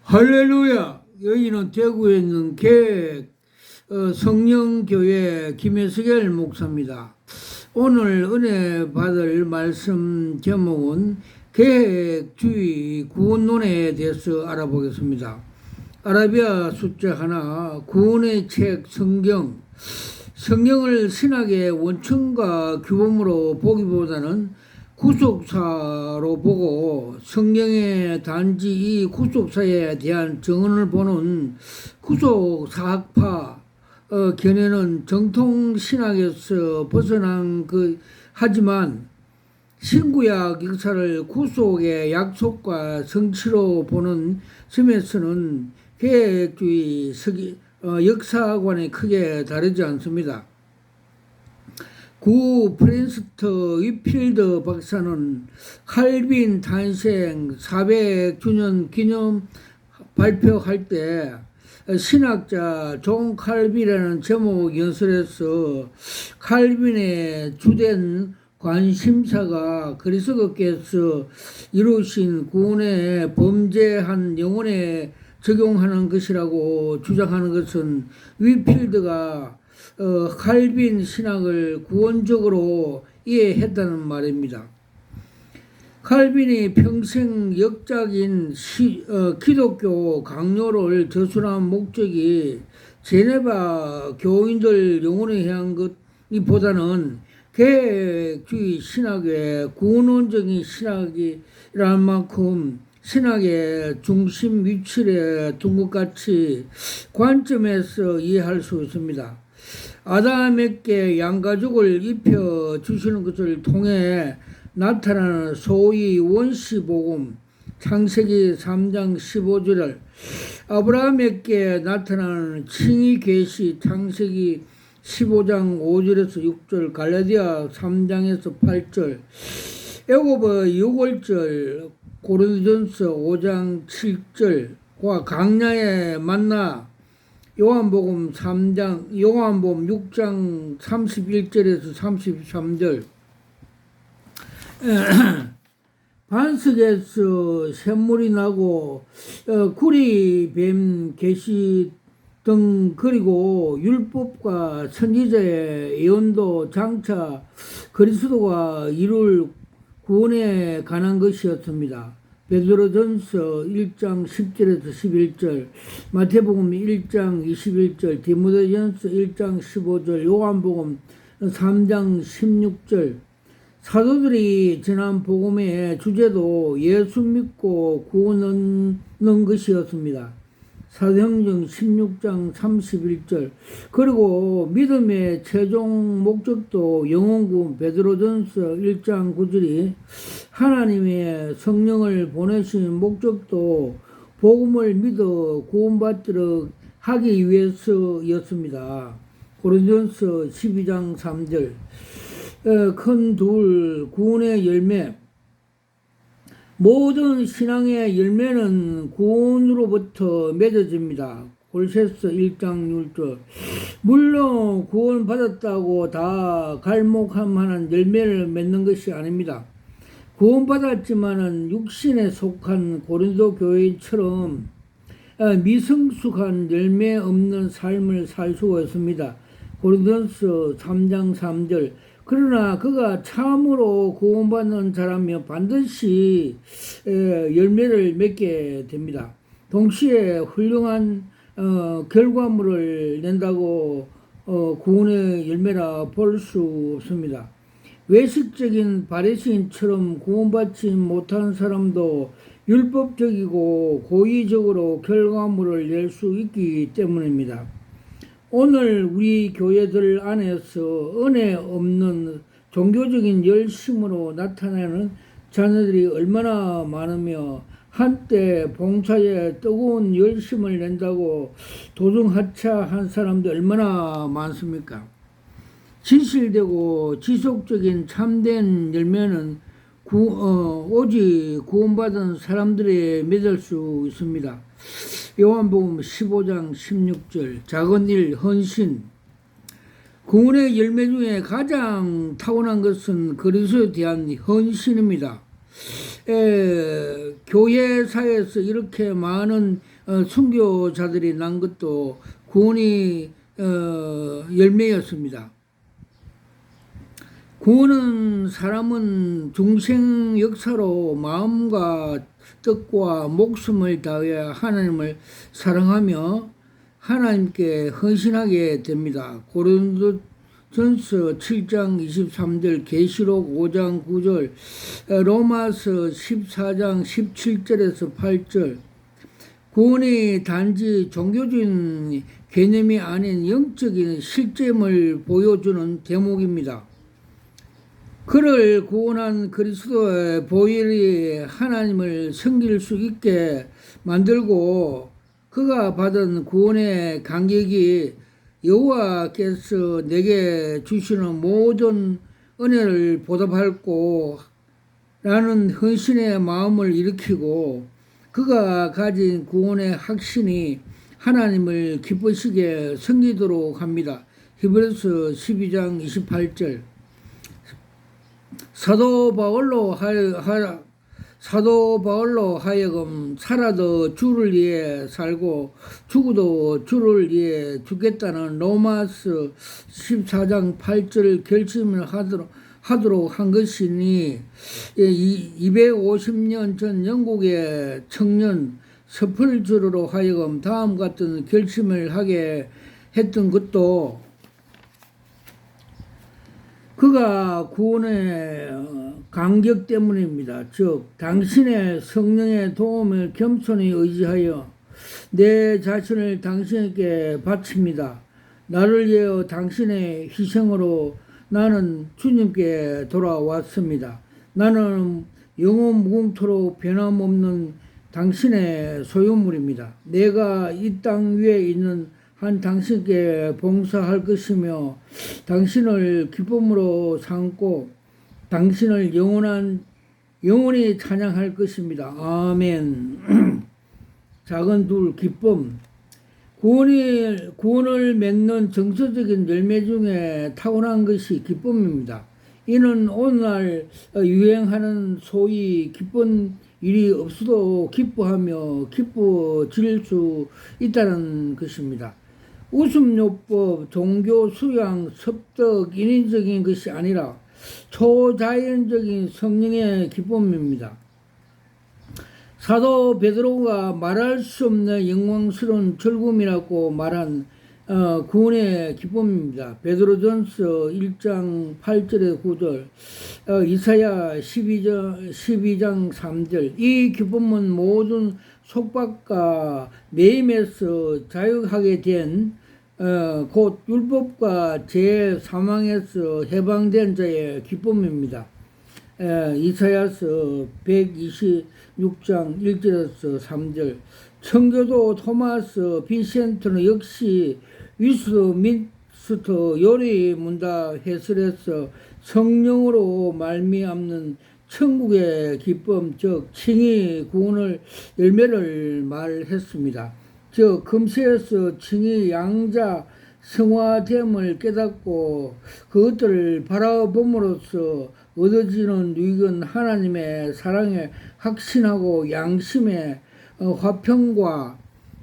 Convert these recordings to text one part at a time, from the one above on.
할렐루야! 여기는 대구에 있는 계획 성령교회 김혜석엘 목사입니다. 오늘 은혜 받을 말씀 제목은 계획주의 구원론에 대해서 알아보겠습니다. 아라비아 숫자 하나, 구원의 책 성경을 신학의 원천과 규범으로 보기보다는 구속사로 보고 성경에 단지 이 구속사에 대한 정언을 보는 구속사학파 견해는 정통신학에서 벗어난 하지만 신구약 역사를 구속의 약속과 성취로 보는 점에서는 계획주의 역사관이 크게 다르지 않습니다. 구 프린스트 위필드 박사는 칼빈 탄생 400주년 기념 발표할 때 신학자 존 칼빈이라는 제목 연설에서 칼빈의 주된 관심사가 그리스도께서 이루신 구원의 범죄한 영혼에 적용하는 것이라고 주장하는 것은 위필드가 칼빈 신학을 구원적으로 이해했다는 말입니다. 칼빈이 평생 역작인 기독교 강요를 저술한 목적이 제네바 교인들 영혼을 향한 것보다는 계획주의 신학의 구원론적인 신학이라는 만큼 신학의 중심 위치에 둔 것 같이 관점에서 이해할 수 있습니다. 아담에게 양가죽을 입혀주시는 것을 통해 나타나는 소위 원시복음 창세기 3장 15절, 아브라함에게 나타나는 칭의 계시 창세기 15장 5절에서 6절, 갈라디아 3장에서 8절, 야고보의 6월절, 고린도전서 5장 7절과 강야의 만나 요한복음 6장 31절에서 33절, 반석에서 샘물이 나고 구리 뱀 계시 등, 그리고 율법과 선지자의 예언도 장차 그리스도가 이룰 구원에 관한 것이었습니다. 베드로전서 1장 10절에서 11절, 마태복음 1장 21절, 디모데전서 1장 15절, 요한복음 3장 16절, 사도들이 전한 복음의 주제도 예수 믿고 구원 얻는 것이었습니다. 사도행전 16장 31절, 그리고 믿음의 최종 목적도 영혼구원 베드로전서 1장 9절이 하나님의 성령을 보내신 목적도 복음을 믿어 구원받도록 하기 위해서였습니다. 고린도전서 12장 3절, 큰 둘 구원의 열매, 모든 신앙의 열매는 구원으로부터 맺어집니다. 골새서 1장 6절. 물론 구원받았다고 다 갈목함하는 열매를 맺는 것이 아닙니다. 구원받았지만은 육신에 속한 고린도 교회처럼 미성숙한 열매 없는 삶을 살 수가 있습니다. 고린도전서 3장 3절. 그러나 그가 참으로 구원받는 사람이면 반드시 열매를 맺게 됩니다. 동시에 훌륭한 결과물을 낸다고 구원의 열매라 볼 수 없습니다. 외식적인 바리새인처럼 구원받지 못한 사람도 율법적이고 고의적으로 결과물을 낼 수 있기 때문입니다. 오늘 우리 교회들 안에서 은혜 없는 종교적인 열심으로 나타나는 자녀들이 얼마나 많으며 한때 봉사에 뜨거운 열심을 낸다고 도중하차한 사람도 얼마나 많습니까? 진실되고 지속적인 참된 열매는 오직 구원받은 사람들이 맺을 수 있습니다. 요한복음 15장 16절, 작은 일, 헌신. 구원의 열매 중에 가장 타고난 것은 그리스도에 대한 헌신입니다. 교회사에서 이렇게 많은 순교자들이 난 것도 구원의 열매였습니다. 구원은 사람은 중생 역사로 마음과 뜻과 목숨을 다하여 하나님을 사랑하며 하나님께 헌신하게 됩니다. 고린도전서 7장 23절, 계시록 5장 9절, 로마서 14장 17절에서 8절. 구원이 단지 종교적인 개념이 아닌 영적인 실제임을 보여주는 대목입니다. 그를 구원한 그리스도의 보혈이 하나님을 섬길 수 있게 만들고 그가 받은 구원의 간격이 여호와께서 내게 주시는 모든 은혜를 보답할고 라는 헌신의 마음을 일으키고 그가 가진 구원의 확신이 하나님을 기쁘시게 섬기도록 합니다. 히브리서 12장 28절. 사도 바울로 하여금 살아도 주를 위해 살고 죽어도 주를 위해 죽겠다는 로마서 14장 8절 결심을 하도록 한 것이니 250년 전 영국의 청년 스펄저로 하여금 다음 같은 결심을 하게 했던 것도 그가 구원의 간격 때문입니다. 즉 당신의 성령의 도움을 겸손히 의지하여 내 자신을 당신에게 바칩니다. 나를 위하여 당신의 희생으로 나는 주님께 돌아왔습니다. 나는 영원 무궁토록 변함없는 당신의 소유물입니다. 내가 이 땅 위에 있는 한 당신께 봉사할 것이며 당신을 기쁨으로 삼고 당신을 영원히 찬양할 것입니다. 아멘. 작은 둘 기쁨. 구원을 맺는 정서적인 열매 중에 타고난 것이 기쁨입니다. 이는 오늘날 유행하는 소위 기쁜 일이 없어도 기뻐하며 기뻐질 수 있다는 것입니다. 웃음요법, 종교 수양, 습득, 인위적인 것이 아니라 초자연적인 성령의 기쁨입니다. 사도 베드로가 말할 수 없는 영광스러운 즐거움이라고 말한 구원의 기쁨입니다. 베드로전서 1장 8절에 9절, 이사야 12장 3절. 이 기쁨은 모든 속박과 매임에서 자유하게 된 곧 율법과 죄 사망에서 해방된 자의 기쁨입니다. 이사야서 126장 1절에서 3절. 청교도 토마스 빈센트는 역시 위스민스터 요리 문답 해설에서 성령으로 말미암는 천국의 기쁨, 즉 칭의 구원을 열매를 말했습니다. 즉 금세에서 칭의 양자 성화됨을 깨닫고 그것들을 바라봄으로써 얻어지는 유익은 하나님의 사랑에 확신하고 양심의 화평과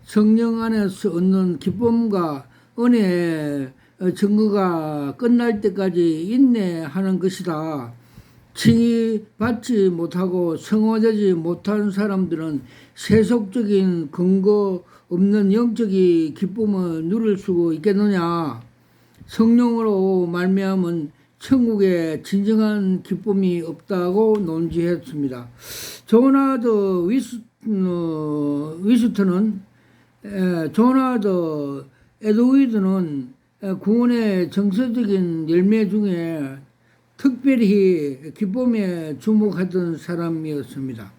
성령 안에서 얻는 기쁨과 은혜의 증거가 끝날 때까지 인내하는 것이다. 칭의 받지 못하고 성화되지 못한 사람들은 세속적인 근거 없는 영적인 기쁨을 누릴 수 있겠느냐. 성령으로 말미암은 천국에 진정한 기쁨이 없다고 논지했습니다. 조나드 조나드 에드위드는 구원의 정서적인 열매 중에 특별히 기쁨에 주목하던 사람이었습니다.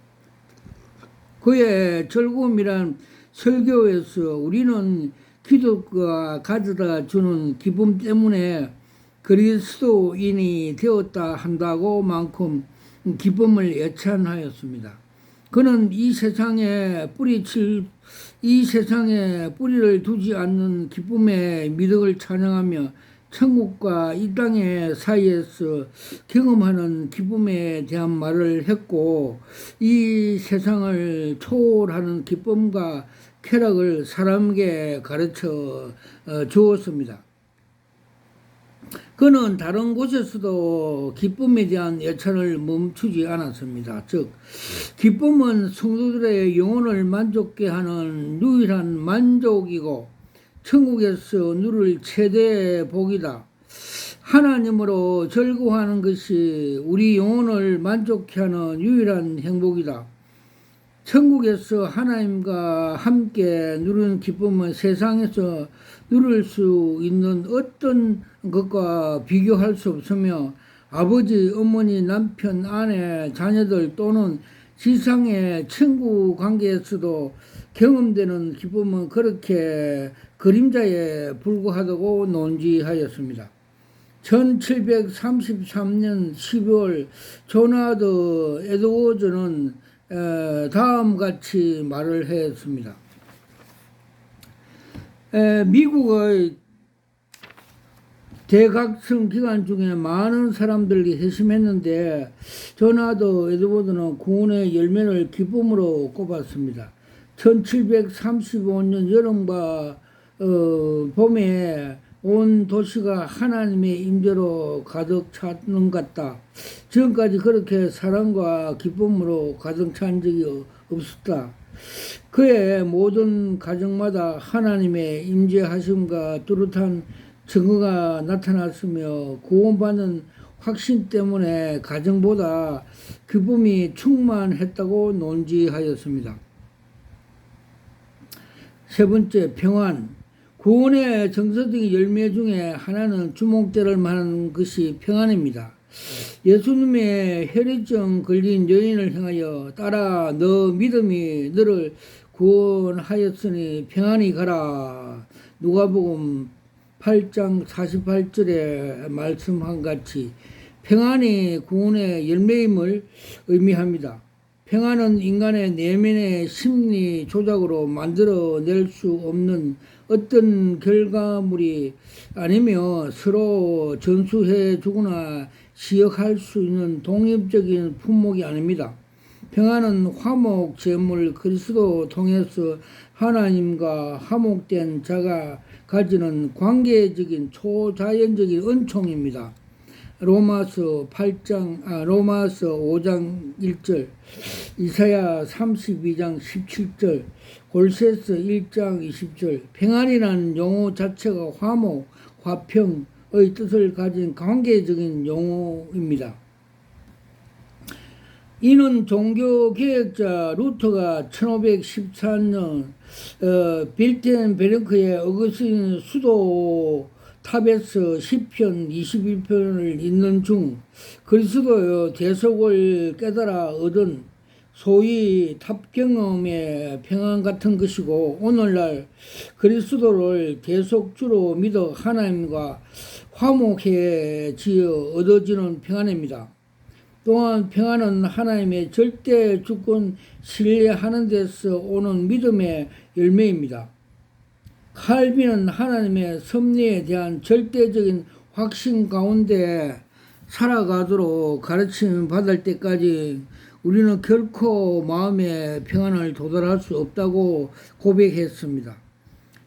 그의 즐거움이란 설교에서 우리는 기독교가 가져다 주는 기쁨 때문에 그리스도인이 되었다 한다고 만큼 기쁨을 애찬하였습니다. 그는 이 세상에 뿌리를 두지 않는 기쁨의 미덕을 찬양하며 천국과 이 땅의 사이에서 경험하는 기쁨에 대한 말을 했고, 이 세상을 초월하는 기쁨과 쾌락을 사람에게 가르쳐 주었습니다. 그는 다른 곳에서도 기쁨에 대한 예찬을 멈추지 않았습니다. 즉, 기쁨은 성도들의 영혼을 만족케 하는 유일한 만족이고 천국에서 누릴 최대의 복이다. 하나님으로 즐거워하는 것이 우리 영혼을 만족케 하는 유일한 행복이다. 천국에서 하나님과 함께 누리는 기쁨은 세상에서 누릴 수 있는 어떤 것과 비교할 수 없으며, 아버지, 어머니, 남편, 아내, 자녀들 또는 지상의 친구 관계에서도 경험되는 기쁨은 그렇게 그림자에 불과하다고 논지하였습니다. 1733년 12월 조나드 에드워즈는 다음같이 말을 했습니다. 미국의 대각성 기간 중에 많은 사람들이 회심했는데 조나드 에드워드는 구원의 열매를 기쁨으로 꼽았습니다. 1735년 여름과 봄에 온 도시가 하나님의 임재로 가득 차는 것 같다. 지금까지 그렇게 사랑과 기쁨으로 가득 찬 적이 없었다. 그의 모든 가정마다 하나님의 임재하심과 뚜렷한 증거가 나타났으며, 구원받는 확신 때문에 가정보다 기쁨이 충만했다고 논지하였습니다. 세 번째, 평안. 구원의 정서적인 열매 중에 하나는 주목될 만한 것이 평안입니다. 예수님의 혈액증 걸린 여인을 향하여 따라 너 믿음이 너를 구원하였으니 평안히 가라. 누가복음 8장 48절에 말씀한 같이 평안이 구원의 열매임을 의미합니다. 평안은 인간의 내면의 심리 조작으로 만들어낼 수 없는 어떤 결과물이 아니며 서로 전수해 주거나 시역할 수 있는 독립적인 품목이 아닙니다. 평안은 화목 제물 그리스도 통해서 하나님과 화목된 자가 가지는 관계적인 초자연적인 은총입니다. 로마서 5장 1절, 이사야 32장 17절, 골새서 1장 20절. 평안이라는 용어 자체가 화목, 화평의 뜻을 가진 관계적인 용어입니다. 이는 종교개혁자 루터가 1514년 빌텐베르크의 어거스틴 수도 탑에서 시편 21편을 읽는 중 그리스도의 대속을 깨달아 얻은 소위 탑경험의 평안 같은 것이고, 오늘날 그리스도를 대속주로 믿어 하나님과 화목해지어 얻어지는 평안입니다. 또한 평안은 하나님의 절대 주권 신뢰하는 데서 오는 믿음의 열매입니다. 칼빈은 하나님의 섭리에 대한 절대적인 확신 가운데 살아가도록 가르침 받을 때까지 우리는 결코 마음의 평안을 도달할 수 없다고 고백했습니다.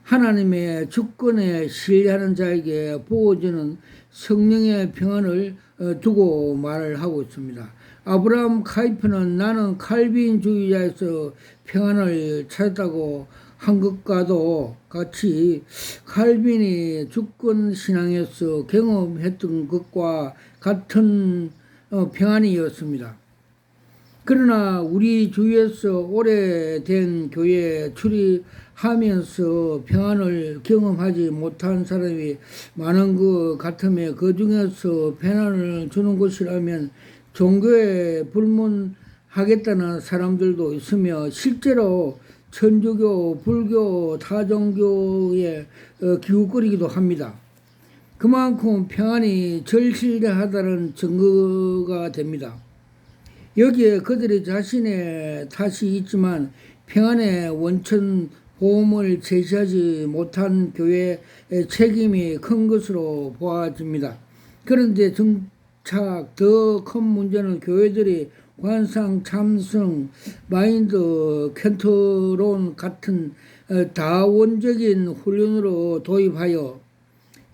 하나님의 주권에 신뢰하는 자에게 부어지는 성령의 평안을 두고 말을 하고 있습니다. 아브라함 카이프는 나는 칼빈주의자에서 평안을 찾았다고 한 것과도 같이 칼빈이 주권 신앙에서 경험했던 것과 같은 평안이었습니다. 그러나 우리 주위에서 오래된 교회에 출입하면서 평안을 경험하지 못한 사람이 많은 것 같으며, 그 중에서 평안을 주는 것이라면 종교에 불문하겠다는 사람들도 있으며, 실제로 천주교, 불교, 타종교에 기웃거리기도 합니다. 그만큼 평안이 절실하다는 증거가 됩니다. 여기에 그들의 자신의 탓이 있지만 평안의 원천 보험을 제시하지 못한 교회의 책임이 큰 것으로 보아집니다. 그런데 정착 더 큰 문제는 교회들이 관상, 참성, 마인드 컨트롤 같은 다원적인 훈련으로 도입하여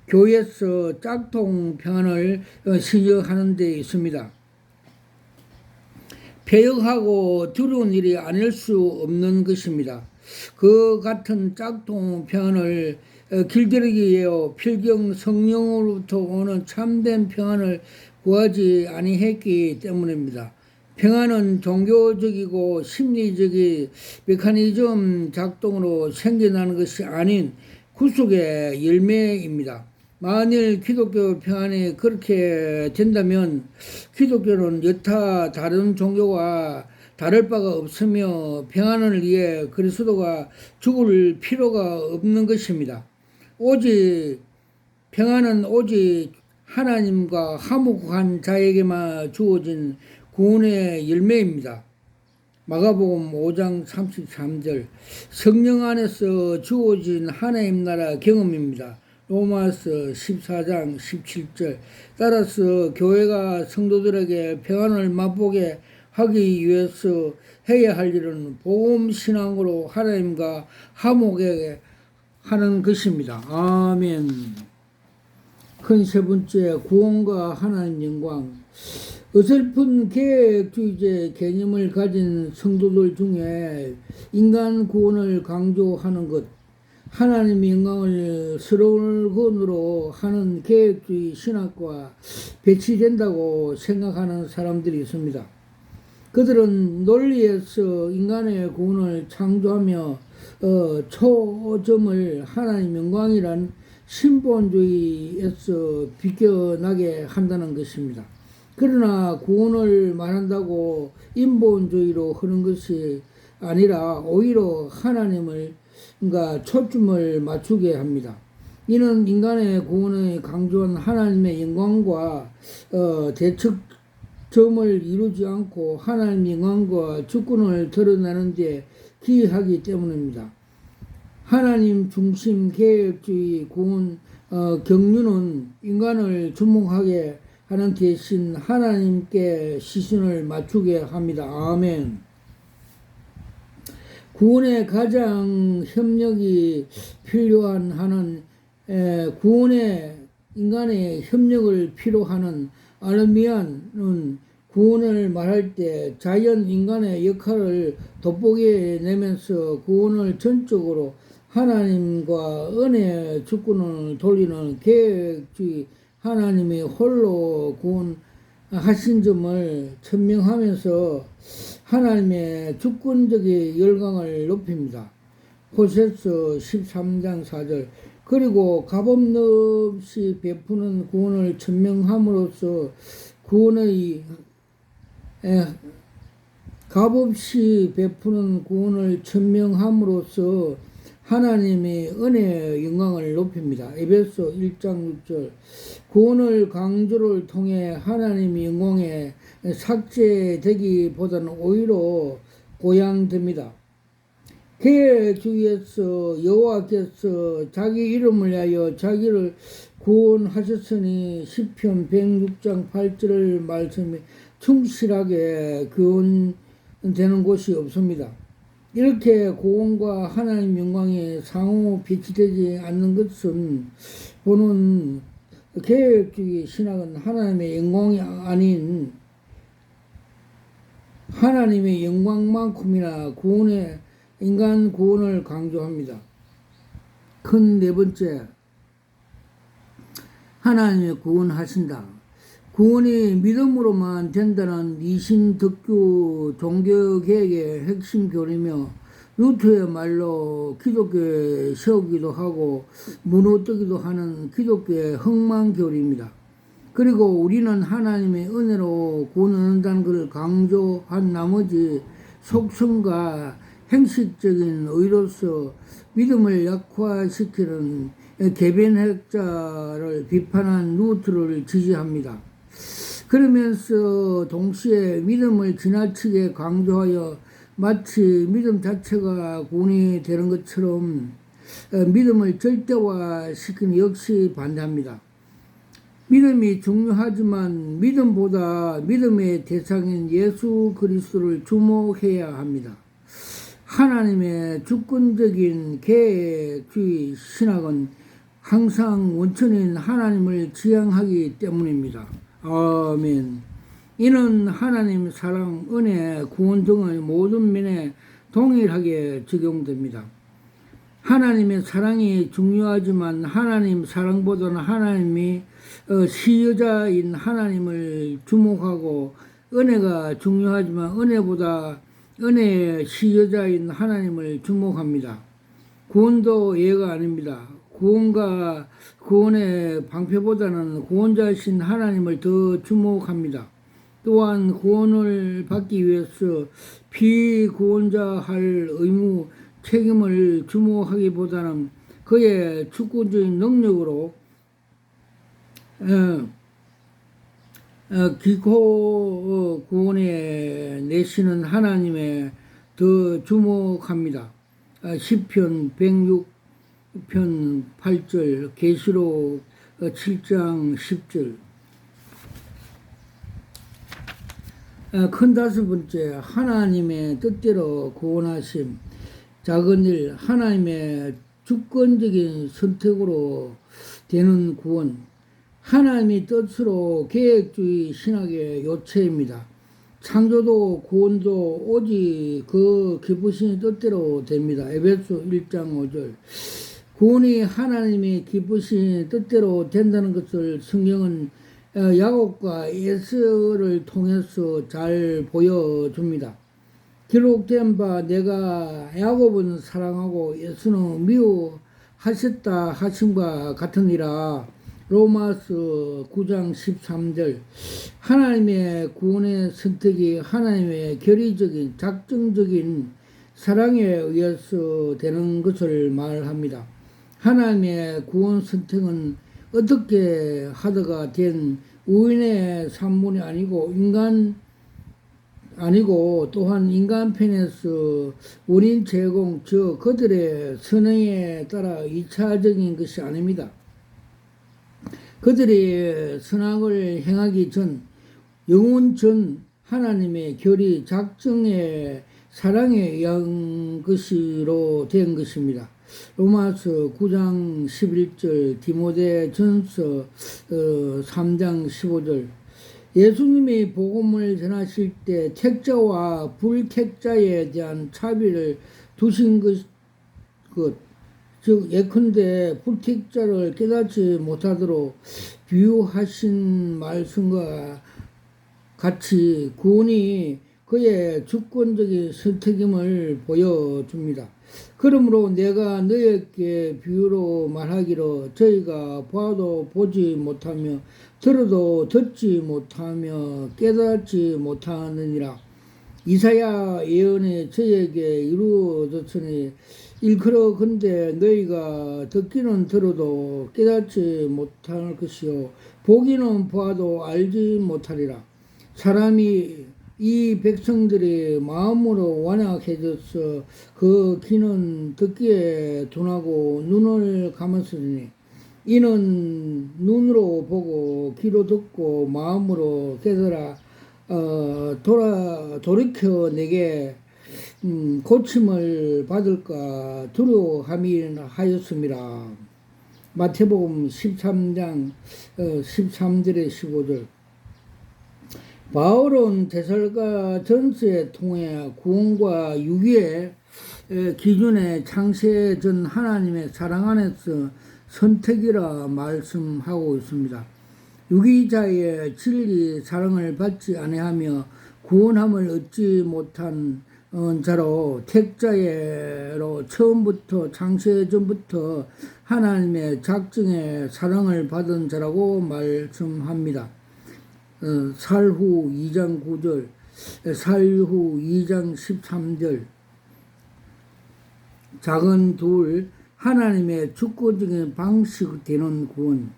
교회에서 짝퉁 평안을 시정하는 데 있습니다. 폐역하고 두려운 일이 아닐 수 없는 것입니다. 그 같은 짝퉁 평안을 길들이기 위해 필경 성령으로부터 오는 참된 평안을 구하지 아니했기 때문입니다. 평안은 종교적이고 심리적인 메커니즘 작동으로 생겨나는 것이 아닌 구속의 열매입니다. 만일 기독교 평안이 그렇게 된다면 기독교는 여타 다른 종교와 다를 바가 없으며 평안을 위해 그리스도가 죽을 필요가 없는 것입니다. 오직 평안은 오직 하나님과 화목한 자에게만 주어진 구원의 열매입니다. 마가복음 5장 33절 성령 안에서 주어진 하나님 나라 경험입니다. 로마서 14장 17절 따라서 교회가 성도들에게 평안을 맛보게 하기 위해서 해야 할 일은 복음 신앙으로 하나님과 화목하게 하는 것입니다. 아멘. 큰 세 번째, 구원과 하나님 영광. 어설픈 계획주의적 개념을 가진 성도들 중에 인간 구원을 강조하는 것, 하나님의 영광을 슬로건으로 하는 계획주의 신학과 배치된다고 생각하는 사람들이 있습니다. 그들은 논리에서 인간의 구원을 창조하며 초점을 하나님 영광이란 신본주의에서 비껴나게 한다는 것입니다. 그러나 구원을 말한다고 인본주의로 하는 것이 아니라 오히려 하나님을 초점을 맞추게 합니다. 이는 인간의 구원을 강조한 하나님의 영광과 대척점을 이루지 않고 하나님의 영광과 주권을 드러내는 데 기하기 때문입니다. 하나님 중심 계획주의 구원 경륜은 인간을 주목하게 하는 대신 하나님께 시선을 맞추게 합니다. 아멘. 구원에 가장 협력이 필요한 하는 구원에 인간의 협력을 필요하는 아르미안은 구원을 말할 때 자연 인간의 역할을 돋보게 내면서 구원을 전적으로 하나님과 은혜 주권을 돌리는 계획주의 하나님이 홀로 구원하신 점을 천명하면서 하나님의 주권적인 열강을 높입니다. 호세서 13장 4절 그리고 값없는 없이 베푸는 구원을 천명함으로써 구원의 값없이 베푸는 구원을 천명함으로써 하나님의 은혜의 영광을 높입니다. 에베소 1장 6절 구원을 강조를 통해 하나님의 영광에 삭제되기보다는 오히려 고양됩니다. 계획주의에서 여호와께서 자기 이름을 위하여 자기를 구원하셨으니 시편 106장 8절 말씀에 충실하게 구원되는 곳이 없습니다. 이렇게 구원과 하나님 영광이 상호 배치되지 않는 것은 보는 계획주의 신학은 하나님의 영광이 아닌 하나님의 영광만큼이나 인간 구원을 강조합니다. 큰 네 번째, 하나님의 구원하신다. 구원이 믿음으로만 된다는 이신덕교 종교개혁의 핵심 교리며 루터의 말로 기독교에 세우기도 하고 무너뜨기도 하는 기독교의 흥망교리입니다. 그리고 우리는 하나님의 은혜로 구원을 얻는다는 것을 강조한 나머지 속성과 형식적인 의로서 믿음을 약화시키는 개변학자를 비판한 루터를 지지합니다. 그러면서 동시에 믿음을 지나치게 강조하여 마치 믿음 자체가 구원이 되는 것처럼 믿음을 절대화시키는 역시 반대합니다. 믿음이 중요하지만 믿음보다 믿음의 대상인 예수 그리스도를 주목해야 합니다. 하나님의 주권적인 계획주의 신학은 항상 원천인 하나님을 지향하기 때문입니다. 아멘. 이는 하나님 사랑, 은혜, 구원 등의 모든 면에 동일하게 적용됩니다. 하나님의 사랑이 중요하지만 하나님 사랑보다는 하나님이 시여자인 하나님을 주목하고, 은혜가 중요하지만 은혜보다 은혜의 시여자인 하나님을 주목합니다. 구원도 예가 아닙니다. 구원과 구원의 방패보다는 구원자이신 하나님을 더 주목합니다. 또한 구원을 받기 위해서 피구원자 할 의무, 책임을 주목하기보다는 그의 주권적인 능력으로 기코 구원에 내시는 하나님에 더 주목합니다. 시편 106편 8절, 계시록 7장 10절. 큰 다섯 번째, 하나님의 뜻대로 구원하심. 작은 일, 하나님의 주권적인 선택으로 되는 구원. 하나님의 뜻으로 계획주의 신학의 요체입니다. 창조도 구원도 오직 그 기쁘신 뜻대로 됩니다. 에베소 1장 5절. 구원이 하나님의 기쁘신 뜻대로 된다는 것을 성경은 야곱과 에서를 통해서 잘 보여줍니다. 기록된 바 내가 야곱은 사랑하고 에서는 미워하셨다 하신 바 같으니라. 로마서 9장 13절. 하나님의 구원의 선택이 하나님의 결의적인 작정적인 사랑에 의해서 되는 것을 말합니다. 하나님의 구원 선택은 어떻게 하다가 된 우연의 산물이 아니고 또한 인간 편에서 원인 제공, 즉 그들의 선행에 따라 2차적인 것이 아닙니다. 그들이 선악을 행하기 전, 영원 전 하나님의 결의, 작정의 사랑에 의한 것으로 된 것입니다. 로마서 9장 11절, 디모데전서 3장 15절. 예수님이 복음을 전하실 때 택자와 불택자에 대한 차별을 두신 것, 즉 예컨대 불택자를 깨닫지 못하도록 비유하신 말씀과 같이 구원이 그의 주권적인 선택임을 보여줍니다. 그러므로 내가 너희에게 비유로 말하기로 저희가 봐도 보지 못하며 들어도 듣지 못하며 깨닫지 못하느니라. 이사야 예언이 저희에게 이루어졌으니 일컬어건대 너희가 듣기는 들어도 깨닫지 못할 것이요 보기는 보아도 알지 못하리라. 사람이 이 백성들이 마음으로 완악해져서 그 귀는 듣기에 둔하고 눈을 감았으니 이는 눈으로 보고 귀로 듣고 마음으로 깨달아 돌이켜 내게 고침을 받을까 두려워함이하였습니다. 마태복음 13장 13절에 15절. 바울은 데살가 전서에 통해 구원과 유기의 기준에 창세 전 하나님의 사랑 안에서 선택이라 말씀하고 있습니다. 유기자의 진리 사랑을 받지 아니하며 구원함을 얻지 못한 자로 택자로 처음부터 창세 전부터 하나님의 작정의 사랑을 받은 자라고 말씀합니다. 살후 2장 9절, 살후 2장 13절. 작은 둘, 하나님의 주권적인 방식 되는 구원.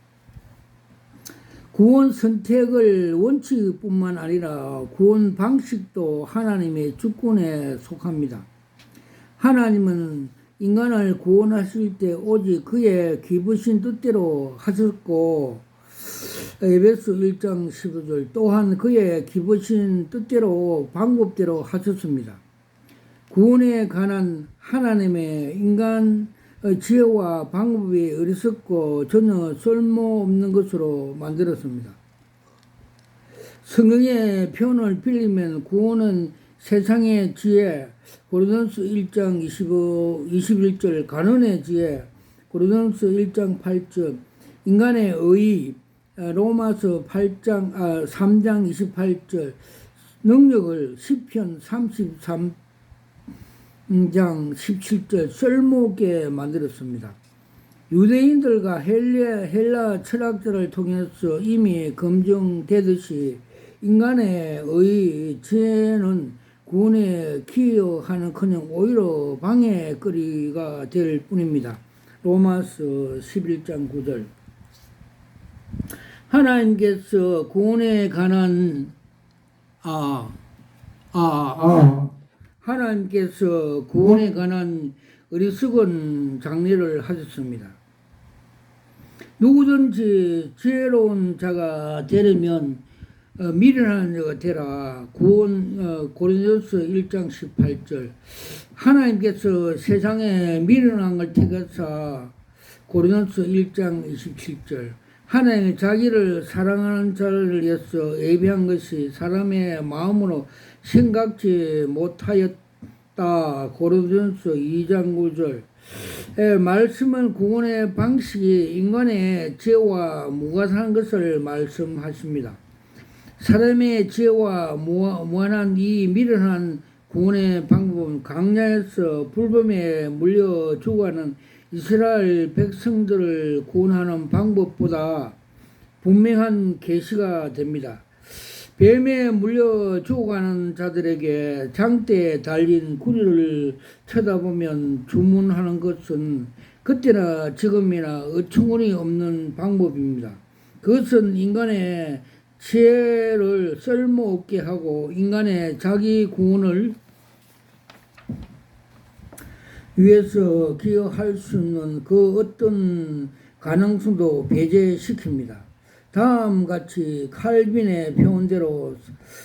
구원 선택을 원칙뿐만 아니라 구원 방식도 하나님의 주권에 속합니다. 하나님은 인간을 구원하실 때 오직 그의 기쁘신 뜻대로 하셨고, 에베소 1장 15절 또한 그의 기쁘신 뜻대로 방법대로 하셨습니다. 구원에 관한 하나님의 인간 지혜와 방법이 어리석고 전혀 쓸모없는 것으로 만들었습니다. 성경의 표현을 빌리면 구원은 세상의 지혜, 고린도서 1장 21절 가난의 지혜, 고린도서 1장 8절 인간의 의, 로마서 3장 28절 능력을 시편 33장 17절 쓸모없게 만들었습니다. 유대인들과 헬라 철학자를 통해서 이미 검증되듯이 인간의 지혜는 구원에 기여하는커녕 오히려 방해거리가 될 뿐입니다. 로마서 11장 9절 하나님께서 구원에 관한 하나님께서 구원에 관한 어리석은 장례를 하셨습니다. 누구든지 지혜로운 자가 되려면 미련한 자가 되라. 고린도서 1장 18절 하나님께서 세상에 미련한 걸 택하사 고린도서 1장 27절 하나님이 자기를 사랑하는 자를 위해서 예비한 것이 사람의 마음으로 생각지 못하였다. 고린도서 2장 9절 말씀은 구원의 방식이 인간의 지혜와 무관한 것을 말씀하십니다. 사람의 지혜와 무한한 이 미련한 구원의 방법은 광야에서 불법에 물려 죽어가는 이스라엘 백성들을 구원하는 방법보다 분명한 계시가 됩니다. 뱀에 물려 죽어가는 자들에게 장대에 달린 구리를 쳐다보면 주문하는 것은 그때나 지금이나 어처구니 없는 방법입니다. 그것은 인간의 지혜를 쓸모없게 하고 인간의 자기 구원을 위해서 기여할 수 있는 그 어떤 가능성도 배제시킵니다. 다음같이 칼빈의 표현대로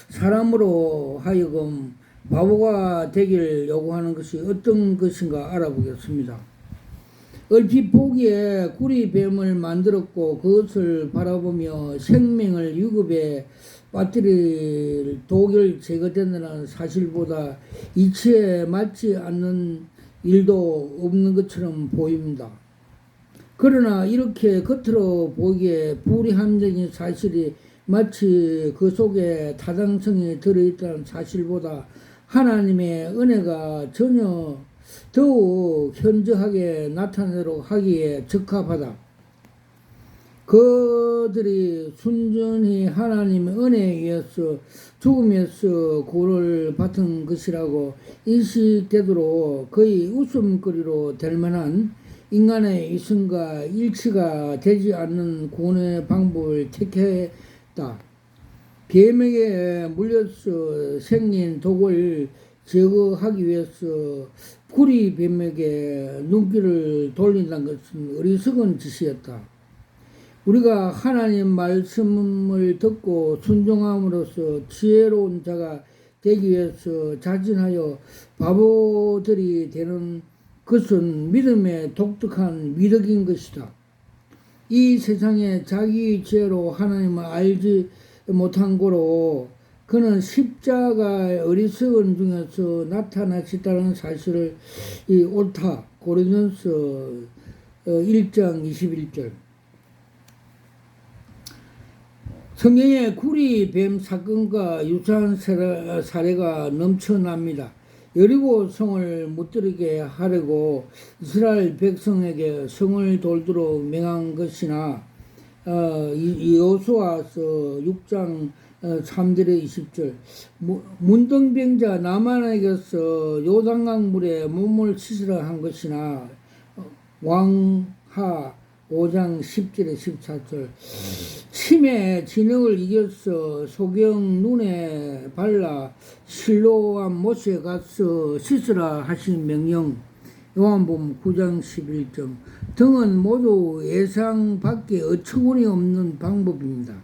사람으로 하여금 바보가 되길 요구하는 것이 어떤 것인가 알아보겠습니다. 얼핏 보기에 구리뱀을 만들었고 그것을 바라보며 생명을 위급에 빠뜨릴 독일 제거된다는 사실보다 이치에 맞지 않는 일도 없는 것처럼 보입니다. 그러나 이렇게 겉으로 보기에 불이함적인 사실이 마치 그 속에 타당성이 들어있다는 사실보다 하나님의 은혜가 전혀 더욱 현저하게 나타내도록 하기에 적합하다. 그들이 순전히 하나님의 은혜에 의해서 죽음에서 구원을 받은 것이라고 인식되도록 거의 웃음거리로 될 만한 인간의 이성과 일치가 되지 않는 구원의 방법을 택했다. 뱀에게 물려서 생긴 독을 제거하기 위해서 구리뱀에게 눈길을 돌린다는 것은 어리석은 짓이었다. 우리가 하나님 말씀을 듣고 순종함으로써 지혜로운 자가 되기 위해서 자진하여 바보들이 되는 것은 믿음의 독특한 미덕인 것이다. 이 세상에 자기 지혜로 하나님을 알지 못한 거로 그는 십자가의 어리석은 중에서 나타나셨다는 사실을 옳다. 고린도서 1장 21절 성경에 구리뱀 사건과 유사한 사례가 넘쳐납니다. 여리고 성을 무너뜨리게 하려고 이스라엘 백성에게 성을 돌도록 명한 것이나 여호수아서 6장 3절에 20절 문둥병자 나만에게서 요단강 물에 몸을 씻으라 한 것이나 왕하 5장 10절에 14절. 침의 진흙을 이겨서 소경 눈에 발라 실로암 못에 가서 씻으라 하신 명령. 요한복음 9장 11절. 등은 모두 예상 밖에 어처구니 없는 방법입니다.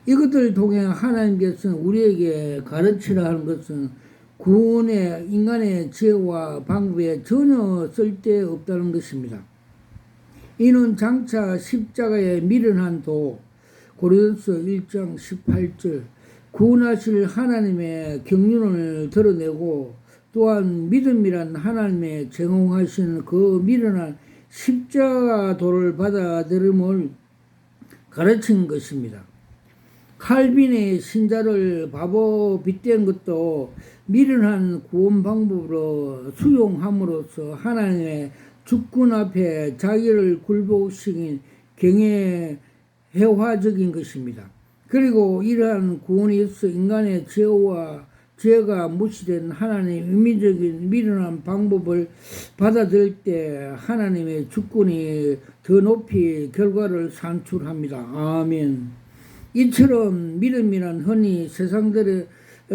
이것들 통해 하나님께서는 우리에게 가르치라 하는 것은 구원의 인간의 지혜와 방법에 전혀 쓸데없다는 것입니다. 이는 장차 십자가에 미련한 도, 고린도서 1장 18절, 구원하실 하나님의 경륜을 드러내고 또한 믿음이란 하나님의 제공하신 그 미련한 십자가 도를 받아들임을 가르친 것입니다. 칼빈의 신자를 바보 빗댄 것도 미련한 구원 방법으로 수용함으로써 하나님의 주권 앞에 자기를 굴복시킨 경외 회화적인 것입니다. 그리고 이러한 구원이 있어 인간의 죄가 무시된 하나님의 의미적인 미련한 방법을 받아들일 때 하나님의 주권이 더 높이 결과를 산출합니다. 아멘. 이처럼 믿음이란 흔히 세상들의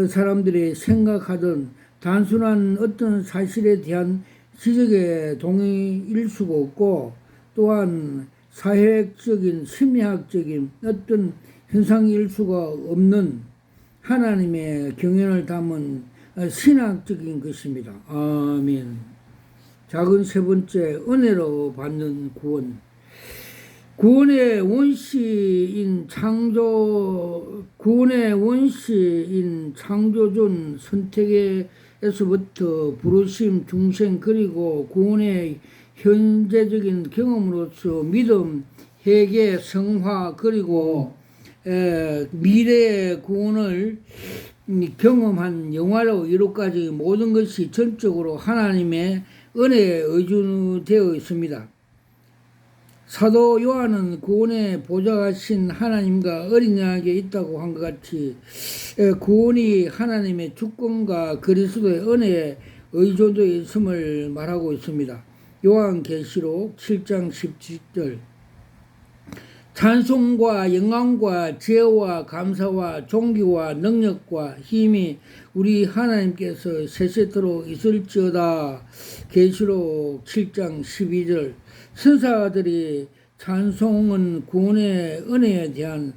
사람들이 생각하던 단순한 어떤 사실에 대한 지적의 동의일 수가 없고 또한 사회적인 심리학적인 어떤 현상일 수가 없는 하나님의 경연을 담은 신학적인 것입니다. 아멘. 작은 세 번째, 은혜로 받는 구원. 구원의 원시인 창조전 선택에서부터 부르심, 중생, 그리고 구원의 현재적인 경험으로서 믿음, 회개, 성화, 그리고 미래의 구원을 경험한 영화로 이루까지 모든 것이 전적으로 하나님의 은혜에 의존되어 있습니다. 사도 요한은 구원의 보좌하신 하나님과 어린 양에게 있다고 한 것 같이 구원이 하나님의 주권과 그리스도의 은혜에 의존되어 있음을 말하고 있습니다. 요한계시록 7장 17절. 찬송과 영광과 지혜와 감사와 존귀와 능력과 힘이 우리 하나님께서 세세토록 있을지어다. 계시록 7장 12절. 선사들이 찬송은 구원의 은혜에 대한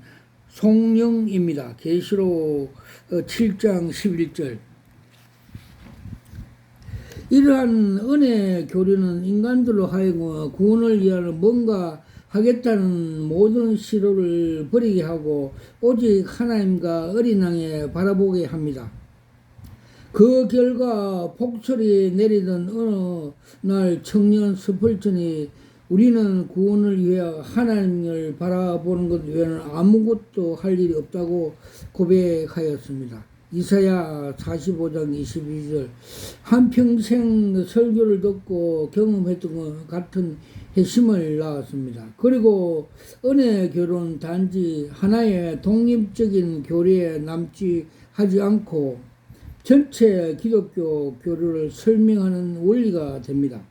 송영입니다. 계시록 7장 11절. 이러한 은혜 교류는 인간들로 하여금 구원을 위하여 뭔가 하겠다는 모든 시도를 버리게 하고 오직 하나님과 어린 양에 바라보게 합니다. 그 결과 폭설이 내리던 어느 날 청년 스펄전이 우리는 구원을 위해 하나님을 바라보는 것 외에는 아무것도 할 일이 없다고 고백하였습니다. 이사야 45장 22절. 한평생 설교를 듣고 경험했던 것 같은 핵심을 낳았습니다. 그리고 은혜 교류는 단지 하나의 독립적인 교리에 남지 하지 않고 전체 기독교 교류를 설명하는 원리가 됩니다.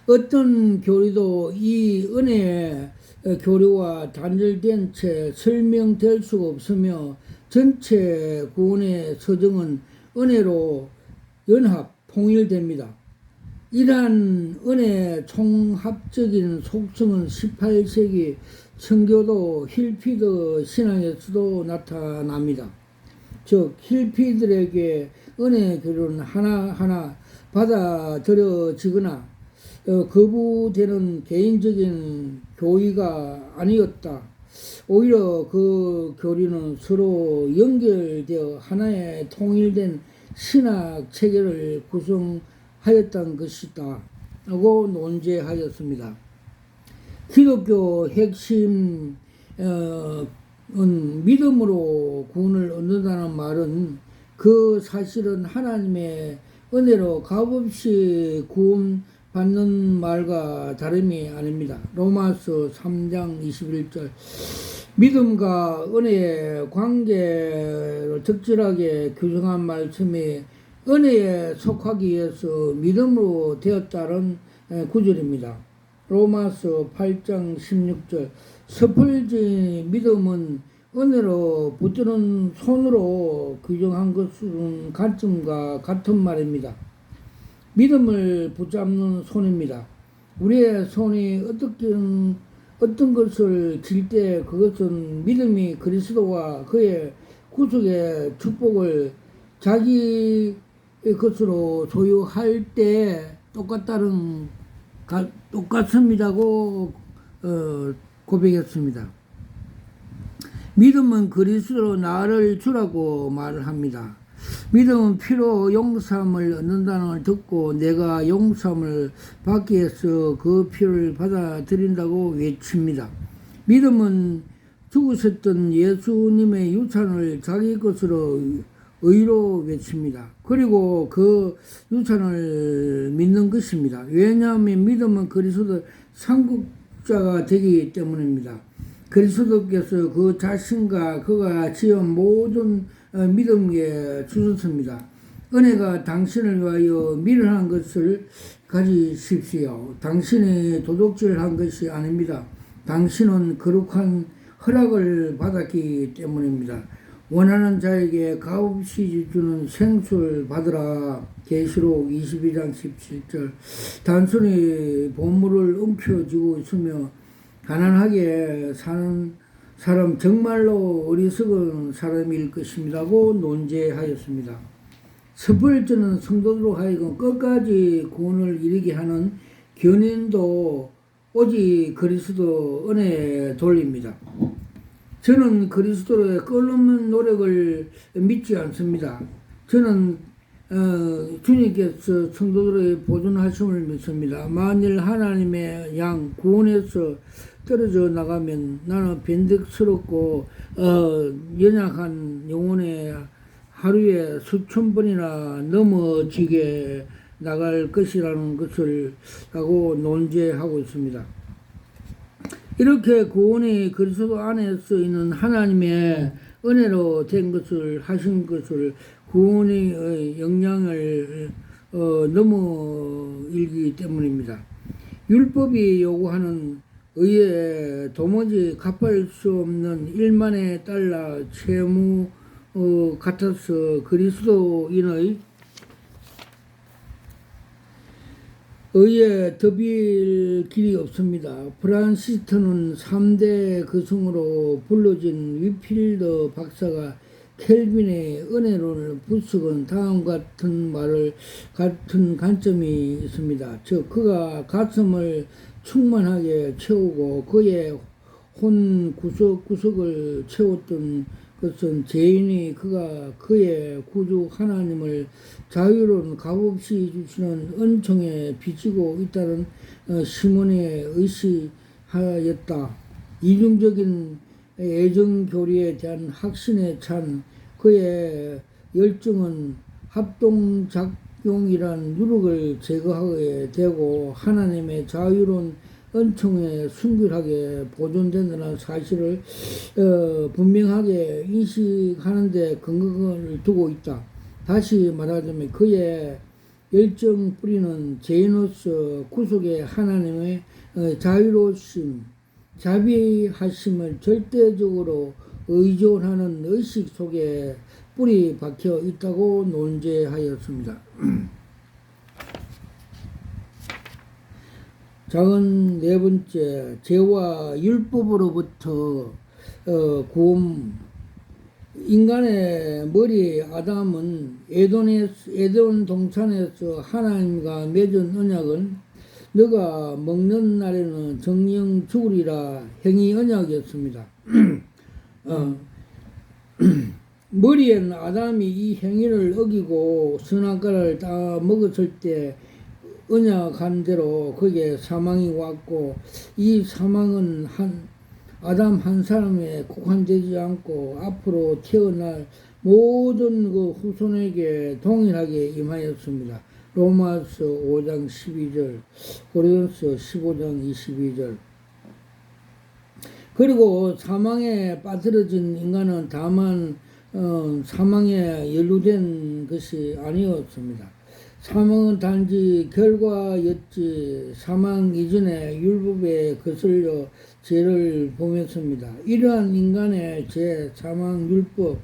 어떤 교리도 이 은혜의 교류와 단절된 채 설명될 수가 없으며 전체 구원의 서정은 은혜로 연합, 통일됩니다. 이러한 은혜의 총합적인 속성은 18세기 청교도 힐피드 신앙에서도 나타납니다. 즉 힐피들에게 은혜의 교류는 하나하나 받아들여지거나 거부되는 개인적인 교의가 아니었다. 오히려 그 교리는 서로 연결되어 하나의 통일된 신학 체계를 구성하였다는 것이다 라고 논제하였습니다. 기독교 핵심은 믿음으로 구원을 얻는다는 말은 그 사실은 하나님의 은혜로 값없이 구원받는 말과 다름이 아닙니다. 로마서 3장 21절. 믿음과 은혜의 관계를 적절하게 규정한 말씀이 은혜에 속하기 위해서 믿음으로 되었다는 구절입니다. 로마서 8장 16절. 섣불지 믿음은 은혜로 붙드는 손으로 규정한 것은 관점과 같은 말입니다. 믿음을 붙잡는 손입니다. 우리의 손이 어떤 것을 쥘 때 그것은 믿음이 그리스도와 그의 구속의 축복을 자기 것으로 소유할 때 똑같습니다고 고백했습니다. 믿음은 그리스도로 나를 주라고 말을 합니다. 믿음은 피로 용서함을 얻는다는 걸 듣고 내가 용서함을 받기 위해서 그 피를 받아들인다고 외칩니다. 믿음은 죽으셨던 예수님의 유산을 자기 것으로 의로 외칩니다. 그리고 그 유산을 믿는 것입니다. 왜냐하면 믿음은 그리스도 상속자가 되기 때문입니다. 그리스도께서 그 자신과 그가 지은 모든 믿음에 주셨습니다. 은혜가 당신을 위하여 미련한 것을 가지십시오. 당신이 도둑질한 것이 아닙니다. 당신은 거룩한 허락을 받았기 때문입니다. 원하는 자에게 값없이 주는 생수를 받으라. 계시록 22장 17절. 단순히 보물을 움켜쥐고 있으며 가난하게 사는 사람 정말로 어리석은 사람일 것입니다고 논제하였습니다. 첫 번째는 성도로 하여금 끝까지 구원을 이루게 하는 견인도 오직 그리스도 은혜에 돌립니다. 저는 그리스도의 끊임없는 노력을 믿지 않습니다. 저는 주님께서 성도들의 보존하심을 믿습니다. 만일 하나님의 양 구원에서 떨어져 나가면 나는 변덕스럽고 연약한 영혼의 하루에 수천 번이나 넘어지게 나갈 것이라는 것을 하고 논제하고 있습니다. 이렇게 구원이 그리스도 안에서 있는 하나님의 은혜로 된 것을 하신 것을 구원의 영향을 넘어일기 때문입니다. 율법이 요구하는 의에 도무지 갚을 수 없는 1만의 달러 채무 같아서 그리스도인의 의에 더빌 길이 없습니다. 프란시스트는 3대 거성으로 불려진 위필더 박사가 켈빈의 은혜론을 부수건 다음과 같은 관점이 있습니다. 즉 그가 가슴을 충만하게 채우고 그의 혼 구석구석을 채웠던 것은 죄인이 그가 그의 구주 하나님을 자유로운 값없이 주시는 은총에 비치고 있다는 시몬에 의시하였다. 이중적인 애정교리에 대한 확신에 찬 그의 열정은 합동작용이란 누룩을 제거하게 되고 하나님의 자유로운 은총에 순결하게 보존된다는 사실을 분명하게 인식하는 데 근거를 두고 있다. 다시 말하자면 그의 열정 뿌리는 죄인으로서 구속의 하나님의 자유로우심, 자비하심을 절대적으로 의존하는 의식 속에 뿌리 박혀 있다고 논제하였습니다. 작은 네 번째, 죄와 율법으로부터 구원. 인간의 머리 아담은 에덴 동산에서 하나님과 맺은 언약은 너가 먹는 날에는 정령 죽으리라 행위 언약이었습니다. 머리에는 아담이 이 행위를 어기고 선악과를 다 먹었을 때 언약한 대로 거기에 사망이 왔고 이 사망은 아담 한 사람에 국한되지 않고 앞으로 태어날 모든 그 후손에게 동일하게 임하였습니다. 로마서 5장 12절, 고린도서 15장 22절. 그리고 사망에 빠뜨려진 인간은 다만 사망에 연루된 것이 아니었습니다. 사망은 단지 결과였지 사망 이전에 율법에 거슬려 죄를 범했습니다. 이러한 인간의 죄, 사망, 율법,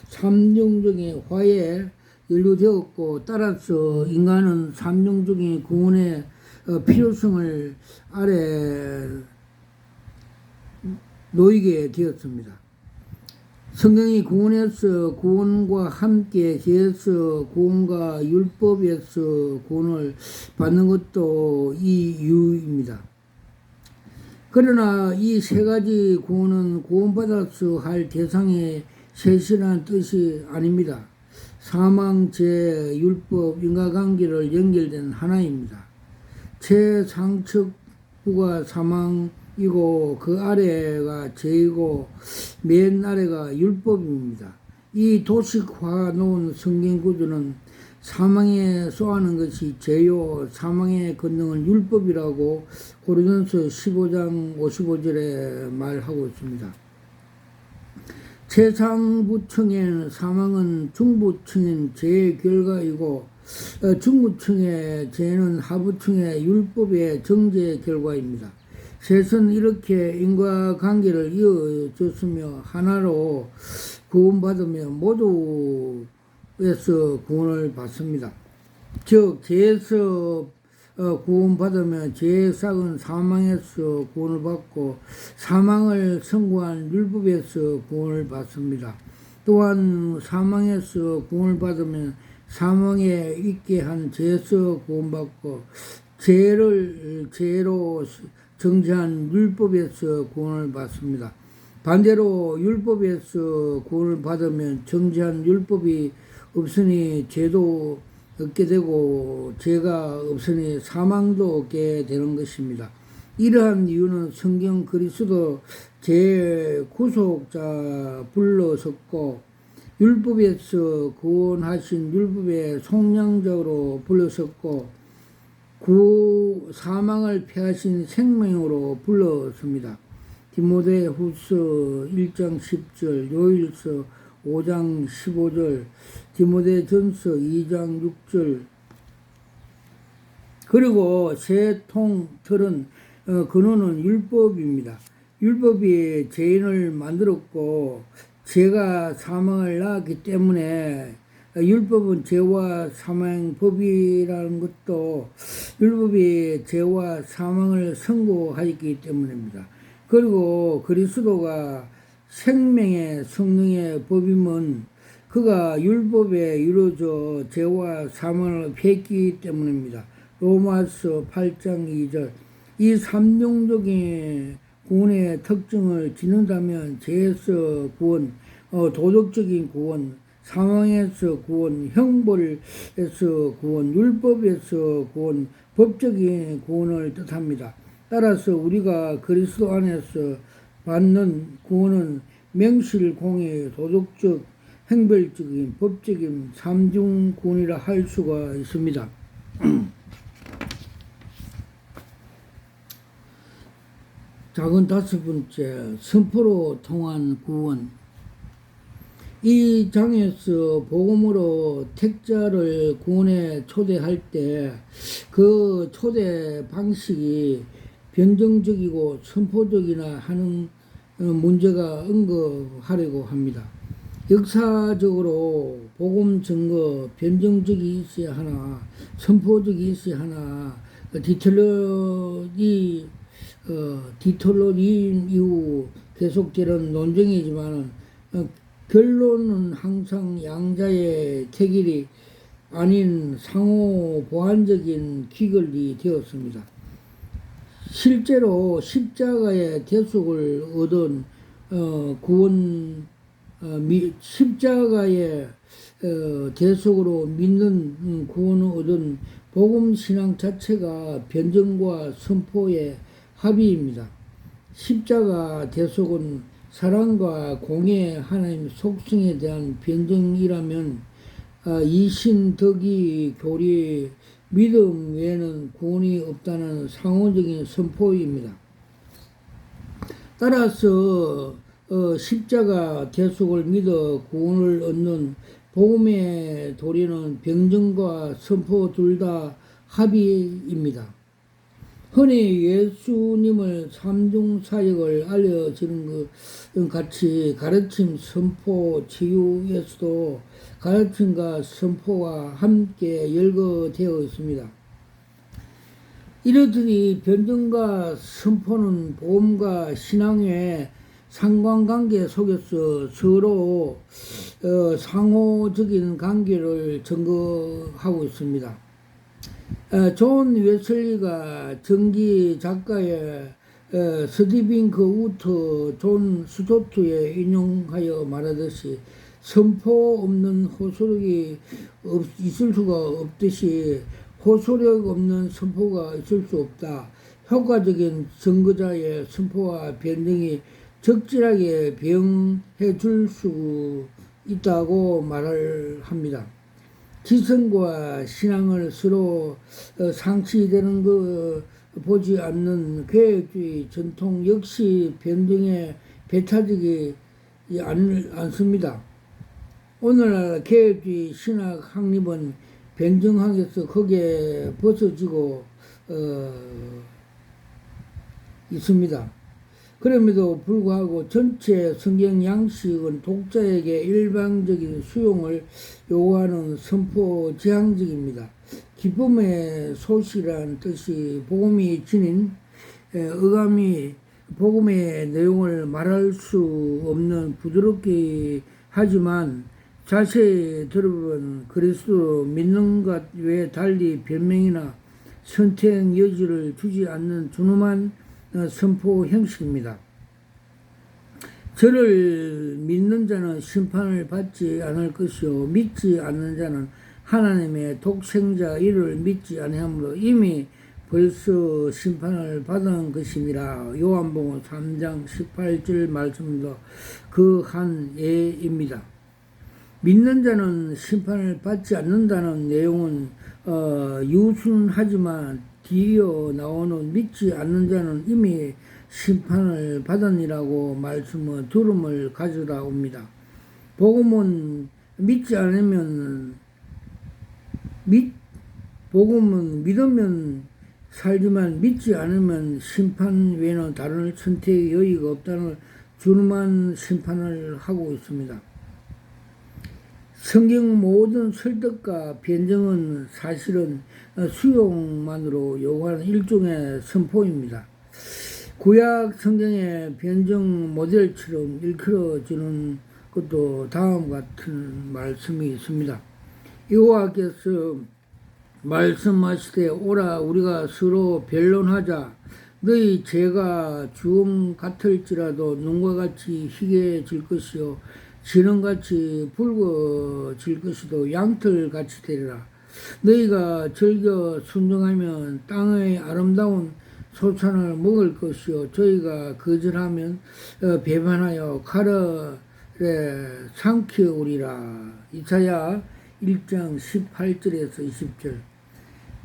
삼중적인 화에 연루되었고 따라서 인간은 삼중적인 구원의 필요성을 아래 놓이게 되었습니다. 성경이 구원에서 구원과 함께 죄에서 구원과 율법에서 구원을 받는 것도 이 이유입니다. 그러나 이 세 가지 구원은 구원받아서 할 대상의 셋이라는 뜻이 아닙니다. 사망, 죄, 율법, 인과관계를 연결된 하나입니다. 최상측부가 사망이고 그 아래가 죄이고 맨 아래가 율법입니다. 이 도식화 놓은 성경 구조는 사망에 쏘하는 것이 죄요 사망의 권능은 율법이라고 고린도서 15장 55절에 말하고 있습니다. 최상부층의 사망은 중부층인 죄의 결과이고 중부층의 죄는 하부층의 율법의 정죄의 결과입니다. 셋은 이렇게 인과관계를 이어졌으며 하나로 구원받으며 모두에서 구원을 받습니다. 즉 죄에서 구원받으면 죄의 싹은 사망에서 구원을 받고 사망을 선고한 율법에서 구원을 받습니다. 또한 사망에서 구원을 받으면 사망에 있게 한 죄에서 구원받고 죄로 정죄한 율법에서 구원을 받습니다. 반대로 율법에서 구원을 받으면 정죄한 율법이 없으니 죄도 얻게 되고 죄가 없으니 사망도 얻게 되는 것입니다. 이러한 이유는 성경 그리스도 제 구속자 불러섰고 율법에서 구원하신 율법의 속량적으로 불러섰고 사망을 패하신 생명으로 불렀습니다. 디모데후서 1장 10절, 요일서 5장 15절, 디모데전서 2장 6절. 그리고 세 통틀은 근원은 율법입니다. 율법이 죄인을 만들었고 죄가 사망을 낳았기 때문에 율법은 죄와 사망 법이라는 것도 율법이 죄와 사망을 선고하였기 때문입니다. 그리고 그리스도가 생명의 성령의 법임은 그가 율법에 이루어져 죄와 사망을 폐했기 때문입니다. 로마서 8장 2절. 이 삼중적인 구원의 특징을 짓는다면 죄에서 구원, 도덕적인 구원, 사망에서 구원, 형벌에서 구원, 율법에서 구원, 법적인 구원을 뜻합니다. 따라서 우리가 그리스도 안에서 받는 구원은 명실공히 도덕적, 행별적인, 법적인 삼중 구원이라 할 수가 있습니다. 작은 다섯 번째, 선포로 통한 구원. 이 장에서 복음으로 택자를 구원에 초대할 때 그 초대 방식이 변정적이고 선포적이나 하는 문제가 언급하려고 합니다. 역사적으로 복음 증거, 변정적이 있어야 하나, 선포적이 있어야 하나, 디톨로인 이후 계속되는 논쟁이지만 결론은 항상 양자의 태길이 아닌 상호 보완적인 기결이 되었습니다. 실제로 십자가의 대속을 얻은 구원, 십자가의 대속으로 믿는 구원을 얻은 복음 신앙 자체가 변증과 선포의 합의입니다. 십자가 대속은 사랑과 공의 하나님 속성에 대한 변증이라면 이신덕이 교리 믿음 외에는 구원이 없다는 상호적인 선포입니다. 따라서 십자가 대속을 믿어 구원을 얻는 복음의 도리는 병정과 선포 둘 다 합의입니다. 흔히 예수님을 삼중 사역을 알려지는 것 같이 가르침, 선포, 치유에서도 가르침과 선포가 함께 열거되어 있습니다. 이러더니 변증과 선포는 복음과 신앙의 상관관계 속에서 서로 상호적인 관계를 증거하고 있습니다. 존 웨슬리가 전기 작가의 스티븐 우터 존 스토트에 인용하여 말하듯이 선포 없는 호소력이 있을 수가 없듯이 호소력 없는 선포가 있을 수 없다. 효과적인 증거자의 선포와 변증이 적절하게 병해 줄 수 있다고 말을 합니다. 지성과 신앙을 서로 상치되는 거 보지 않는 계획주의 전통 역시 변증에 배타지지 않습니다. 오늘날 계획주의 신학 확립은 변증학에서 크게 벗어지고 있습니다. 그럼에도 불구하고 전체 성경 양식은 독자에게 일방적인 수용을 요구하는 선포 지향적입니다. 기쁨의 소식이라는 뜻이 복음이 지닌 의감이 복음의 내용을 말할 수 없는 부드럽게 하지만 자세히 들어보면 그리스도 믿는 것 외에 달리 변명이나 선택 여지를 주지 않는 준엄한 선포 형식입니다. 저를 믿는 자는 심판을 받지 않을 것이요 믿지 않는 자는 하나님의 독생자 이를 믿지 아니하므로 이미 벌써 심판을 받은 것이니라. 요한복음 3장 18절 말씀도 그 한 예입니다. 믿는 자는 심판을 받지 않는다는 내용은 유순하지만 뒤이어 나오는 믿지 않는 자는 이미 심판을 받았니라고 말씀은 두름을 가져다 옵니다. 복음은 믿지 않으면 복음은 믿으면 살지만 믿지 않으면 심판 외에는 다른 선택의 여의가 없다는 준엄한 심판을 하고 있습니다. 성경 모든 설득과 변증은 사실은 수용만으로 요구하는 일종의 선포입니다. 구약 성경의 변증 모델처럼 일컬어지는 것도 다음 같은 말씀이 있습니다. 여호와께서 말씀하시되 오라 우리가 서로 변론하자. 너희 죄가 주홍 같을지라도 눈과 같이 희게질 것이요 진홍같이 붉어질 것이도 양털같이 되리라. 너희가 즐겨 순종하면 땅의 아름다운 소산을 먹을 것이요 저희가 거절하면 배반하여 가르에 삼키우리라. 이사야 1장 18절에서 20절.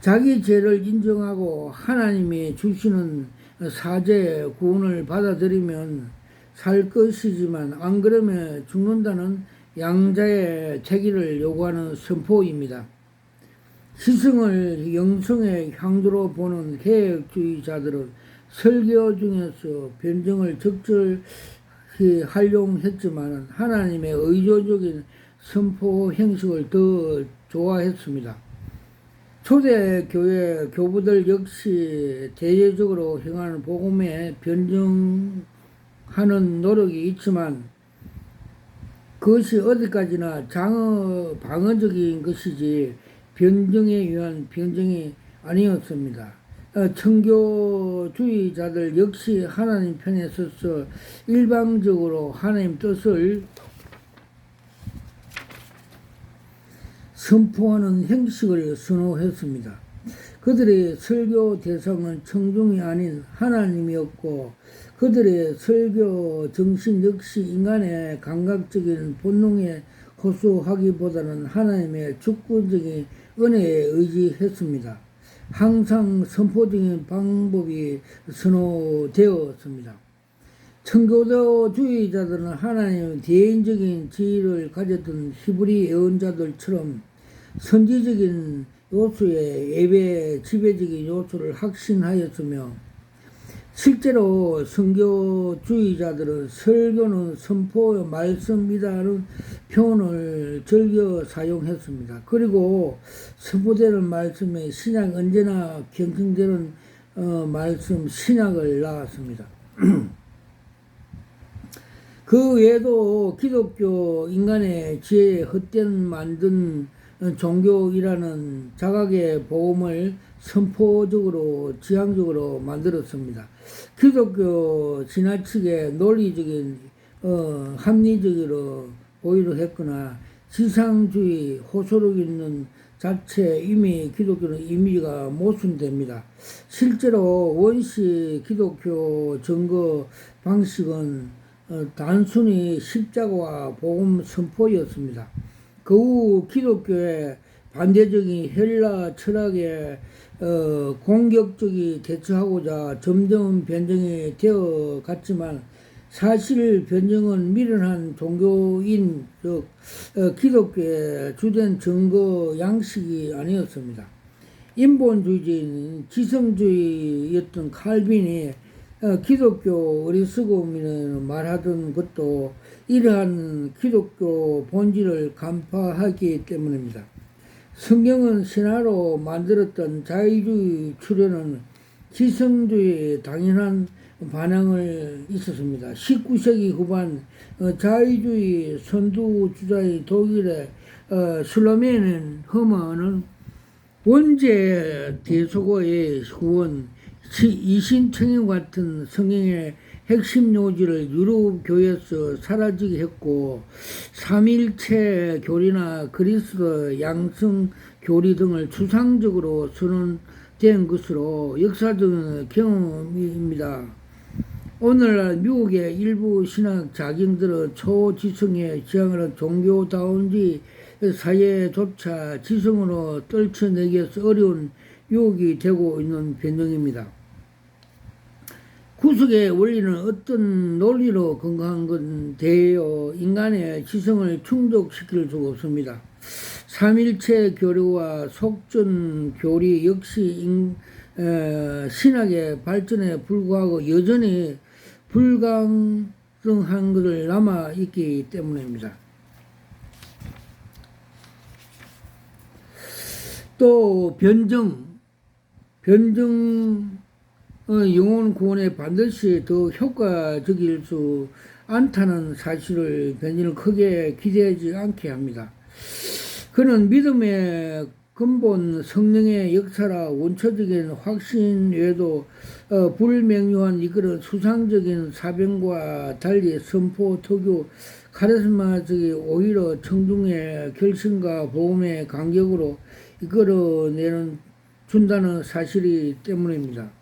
자기 죄를 인정하고 하나님이 주시는 사죄 구원을 받아들이면 살 것이지만 안 그러면 죽는다는 양자의 태기를 요구하는 선포입니다. 시승을 영성의 향도로 보는 계획주의자들은 설교 중에서 변증을 적절히 활용했지만 하나님의 의존적인 선포 형식을 더 좋아했습니다. 초대교회 교부들 역시 대외적으로 행하는 복음에 변증하는 노력이 있지만 그것이 어디까지나 방어적인 것이지 변증에 의한 변증이 아니었습니다. 청교주의자들 역시 하나님 편에 서서 일방적으로 하나님 뜻을 선포하는 형식을 선호했습니다. 그들의 설교 대상은 청중이 아닌 하나님이었고 그들의 설교 정신 역시 인간의 감각적인 본능에 호소하기보다는 하나님의 주권적인 은혜에 의지했습니다. 항상 선포적인 방법이 선호되었습니다. 청교도주의자들은 하나님의 대인적인 지위를 가졌던 히브리 예언자들처럼 선지적인 요소의 예배 지배적인 요소를 확신하였으며, 실제로 선교주의자들은 설교는 선포의 말씀이다라는 표현을 즐겨 사용했습니다. 그리고 선포되는 말씀에 신약 언제나 경청되는 말씀 신약을 낳았습니다. 그 외에도 기독교 인간의 지혜에 헛된 만든 종교이라는 자각의 복음을 선포적으로 지향적으로 만들었습니다. 기독교 지나치게 논리적인 합리적으로 보이려 했거나 지상주의 호소력 있는 자체 이미 기독교는 이미지가 모순됩니다. 실제로 원시 기독교 증거 방식은 단순히 십자가와 복음 선포였습니다. 그 후 기독교의 반대적인 헬라 철학에 공격적이 대처하고자 점점 변경이 되어 갔지만, 사실 변경은 미련한 종교인 즉 기독교의 주된 증거 양식이 아니었습니다. 인본주의자인 지성주의였던 칼빈이 기독교 어리석음이라는 말하던 것도 이러한 기독교 본질을 간파하기 때문입니다. 성경은 신화로 만들었던 자유주의 출현은 지성주의의 당연한 반항을 있었습니다. 19세기 후반 자유주의 선두주자인 독일의 슬로메는 허머는 원죄 대소고의 후원 이신청임 같은 성경의 핵심 요지를 유럽 교회에서 사라지게 했고, 삼일체 교리나 그리스도 양성 교리 등을 추상적으로 선언된 것으로 역사적인 경험입니다. 오늘날 미국의 일부 신학 자경들은 초지성에 지향하는 종교다운지 사회조차 지성으로 떨쳐내기에서 어려운 유혹이 되고 있는 변경입니다. 구속의 원리는 어떤 논리로 건강한 건데요, 인간의 지성을 충족시킬 수가 없습니다. 삼일체 교리와 속전 교리 역시 신학의 발전에 불구하고 여전히 불가능한 것을 남아 있기 때문입니다. 또 변정 영혼 구원에 반드시 더 효과적일 수 않다는 사실을 변진을 크게 기대하지 않게 합니다. 그는 믿음의 근본 성령의 역사라 원초적인 확신 외에도 불명료한 이그런 수상적인 사병과 달리 선포 특유 카리스마적이 오히려 청중의 결심과 복음의 간격으로 이끌어내는 준다는 사실이 때문입니다.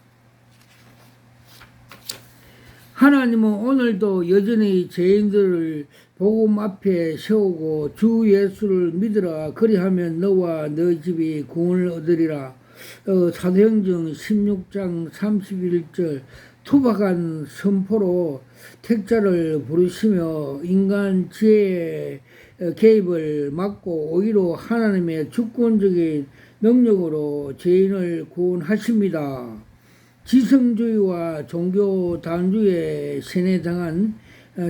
하나님은 오늘도 여전히 죄인들을 복음 앞에 세우고 주 예수를 믿으라 그리하면 너와 너 집이 구원을 얻으리라. 사도행전 16장 31절 투박한 선포로 택자를 부르시며 인간 지혜의 개입을 막고 오히려 하나님의 주권적인 능력으로 죄인을 구원하십니다. 지성주의와 종교단주의에 세뇌당한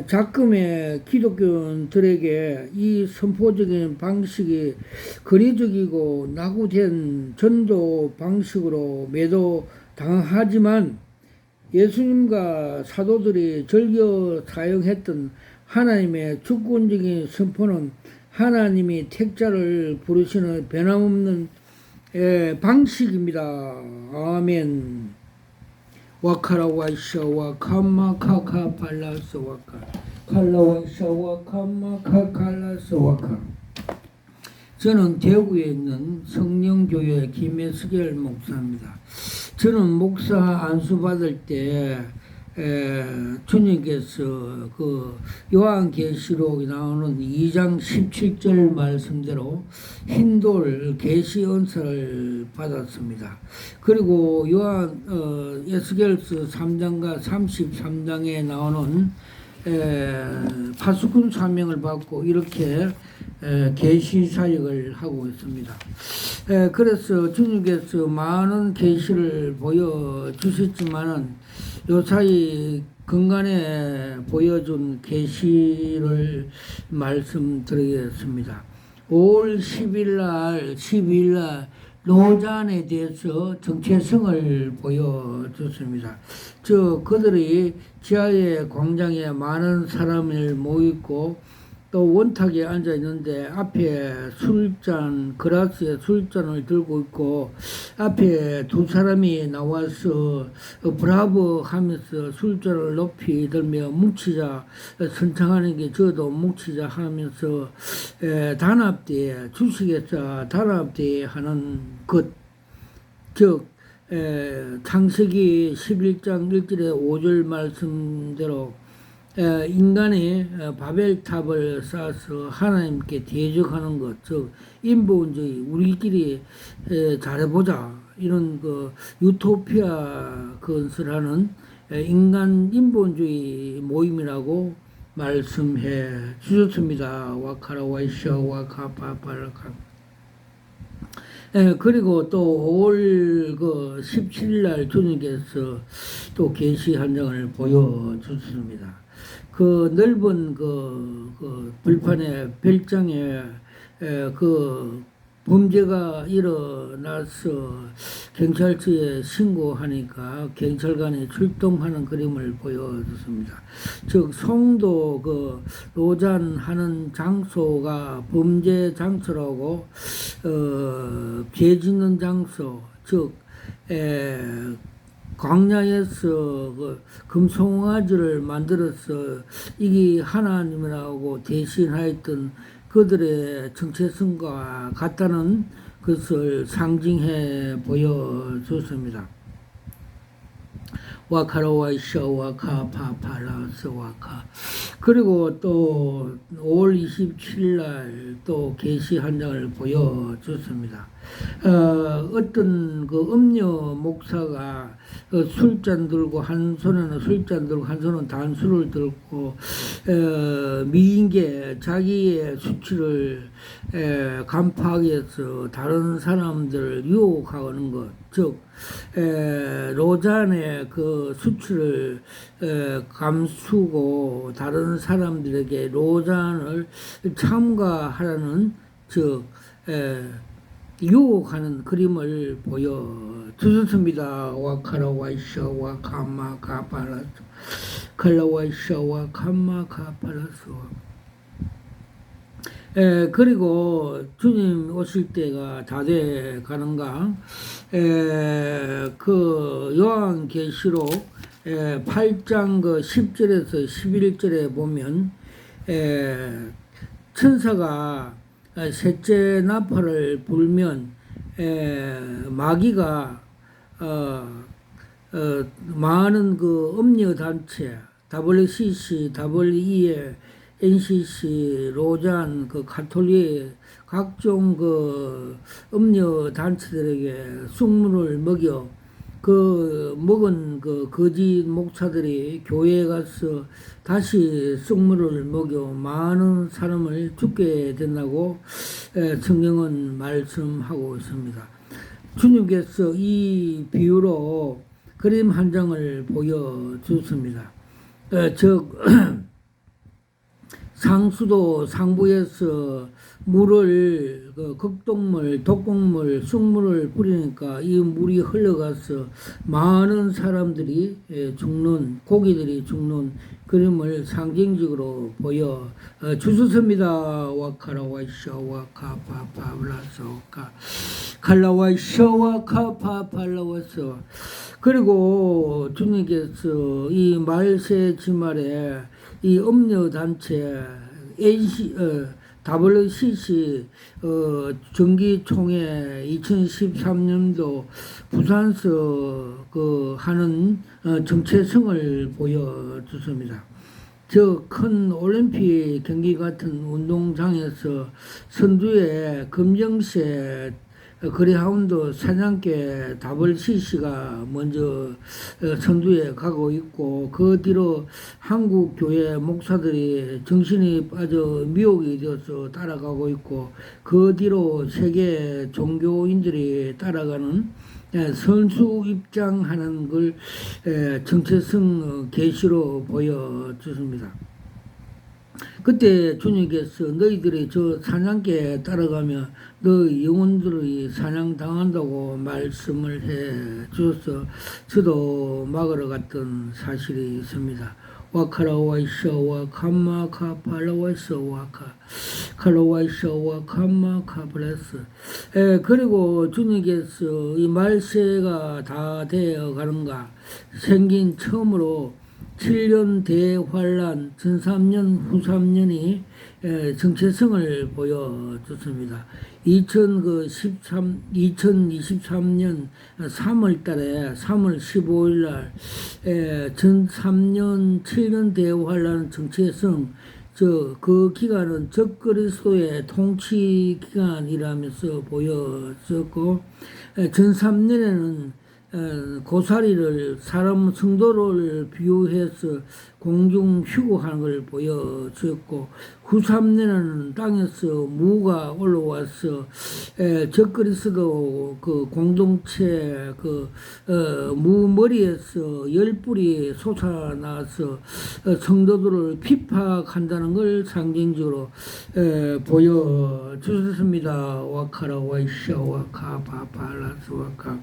작금의 기독교인들에게 이 선포적인 방식이 거리적이고 낙후된 전도 방식으로 매도당하지만, 예수님과 사도들이 즐겨 사용했던 하나님의 주권적인 선포는 하나님이 택자를 부르시는 변함없는 방식입니다. 아멘. 와카라와이샤 와카마카카 발라스 와카 칼라와이샤 와카마카 칼라스 와카. 저는 대구에 있는 성령교회 김혜수겔 목사입니다. 저는 목사 안수 받을 때 주님께서 그 요한계시록에 나오는 2장 17절 말씀대로 흰돌 계시 은사를 받았습니다. 그리고 에스겔서 3장과 33장에 나오는 파수꾼 사명을 받고 이렇게 계시 사역을 하고 있습니다. 그래서 주님께서 많은 계시를 보여주셨지만은 요사이 근간에 보여준 계시를 말씀드리겠습니다. 5월 12일 날 로잔에 대해서 정체성을 보여줬습니다. 그들이 지하의 광장에 많은 사람을 모이고 또 원탁에 앉아 있는데 앞에 그라스에 술잔을 들고 있고 앞에 두 사람이 나와서 브라보 하면서 술잔을 높이 들며 뭉치자 선창하는 게 저도 뭉치자 하면서 단합대회 주식회사 단합대회 하는 것, 즉 창세기 11장 1절에 5절 말씀대로 인간이 바벨탑을 쌓아서 하나님께 대적하는 것, 즉 인본주의, 우리끼리 잘해보자 이런 그 유토피아 건설하는 인간 인본주의 모임이라고 말씀해 주셨습니다. 와카라 와이샤 와카파팔라카. 그리고 또 5월 17일 날 주님께서 또 계시 한 장을 보여주셨습니다. 그 넓은 불판의 별장에 범죄가 일어나서 경찰서에 신고하니까 경찰관이 출동하는 그림을 보여줬습니다. 즉 성도 로잔하는 장소가 범죄 장소라고 죄 짓는 장소, 즉 광야에서 금송아지를 만들어서 이게 하나님이라고 대신하였던 그들의 정체성과 같다는 것을 상징해 보여줬습니다. 와카라와이샤 와카파팔라스 와카. 그리고 또 5월 27일 날 또 계시 한 장을 보여줬습니다. 어떤 음녀 목사가 술잔 들고 한 손에는 술잔 들고 한 손은 단수를 들고 미인계 자기의 수치를 간파하기 위해서 다른 사람들을 유혹하는 것, 즉 로잔의 그 수치를 감추고 다른 사람들에게 로잔을 참가하라는, 즉 유혹하는 그림을 보여주셨습니다. 와카라와이샤 와카마카팔라스 칼라와이샤 와카마카팔라스. 그리고 주님 오실 때가 다 돼 가는가? 요한계시록 8장 10절에서 11절에 보면 천사가 셋째 나팔을 불면 마귀가 많은 음녀 단체 WCC, WEA, NCC, 로잔, 가톨릭 각종 음녀 단체들에게 쑥물을 먹여 먹은 거짓 목사들이 교회에 가서 다시 쑥물을 먹여 많은 사람을 죽게 된다고 성경은 말씀하고 있습니다. 주님께서 이 비유로 그림 한 장을 보여주셨습니다. 즉 상수도 상부에서 물을 극독물, 독극물, 쑥물을 뿌리니까 이 물이 흘러가서 많은 사람들이 죽는, 고기들이 죽는 그림을 상징적으로 보여 주셨습니다. 와카라와이샤 와카파팔라소카 칼라와이샤 와카파팔라와소. 그리고 주님께서 이 말세 지말에 이 음녀 단체 WCC 정기총회 2013년도 부산서 하는 정체성을 보여줬습니다. 저 큰 올림픽 경기 같은 운동장에서 선두에 검정색 그레하운드 사냥개 WCC가 먼저 선두에 가고 있고, 그 뒤로 한국 교회 목사들이 정신이 빠져 미혹이 되어서 따라가고 있고, 그 뒤로 세계 종교인들이 따라가는 선수 입장하는 걸 정체성 계시로 보여줬습니다. 그때 주님께서 너희들이 저 사냥개에 따라가면 너 영혼들이 사냥당한다고 말씀을 해 주셔서 저도 막으러 갔던 사실이 있습니다. 와카라와이샤와 캄마카 팔라와이샤와카 칼라와이샤와 캄마카 블레스. 그리고 주님께서 이 말세가 다 되어 가는가 생긴 처음으로 7년 대환란 전 3년 후 3년이 정체성을 보여줬습니다. 2023년 3월 달에 3월 15일 날 전 3년 7년 대환란 정체성, 그 기간은 적그리스도의 통치 기간이라면서 보여졌고, 전 3년에는 고사리를 사람 성도를 비유해서 공중 휴거하는 걸 보여주었고, 후 3년에는 땅에서 무가 올라와서 적그리스도 그 공동체 무 머리에서 열불이 솟아나서 성도들을 핍박한다는 걸 상징적으로 보여주셨습니다. 와카라 와이샤 와카 바팔라스 와카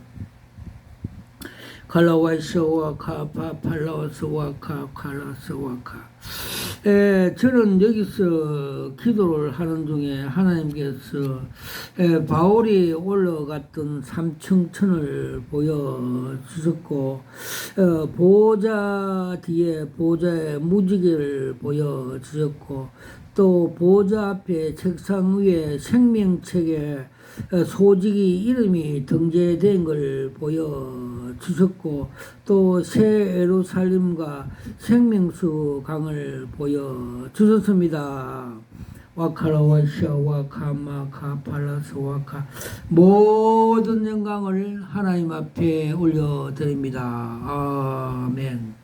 칼라와이샤와 파팔라와스와 칼라스와카. 저는 여기서 기도를 하는 중에 하나님께서 바울이 올라갔던 삼층천을 보여주셨고, 보호자 뒤에 보호자의 무지개를 보여주셨고, 또 보호자 앞에 책상 위에 생명책에 소직이 이름이 등재된 걸 보여주셨고, 또 새 예루살렘과 생명수 강을 보여주셨습니다. 와카라와샤 와카마카 팔라스 와카. 모든 영광을 하나님 앞에 올려드립니다. 아멘.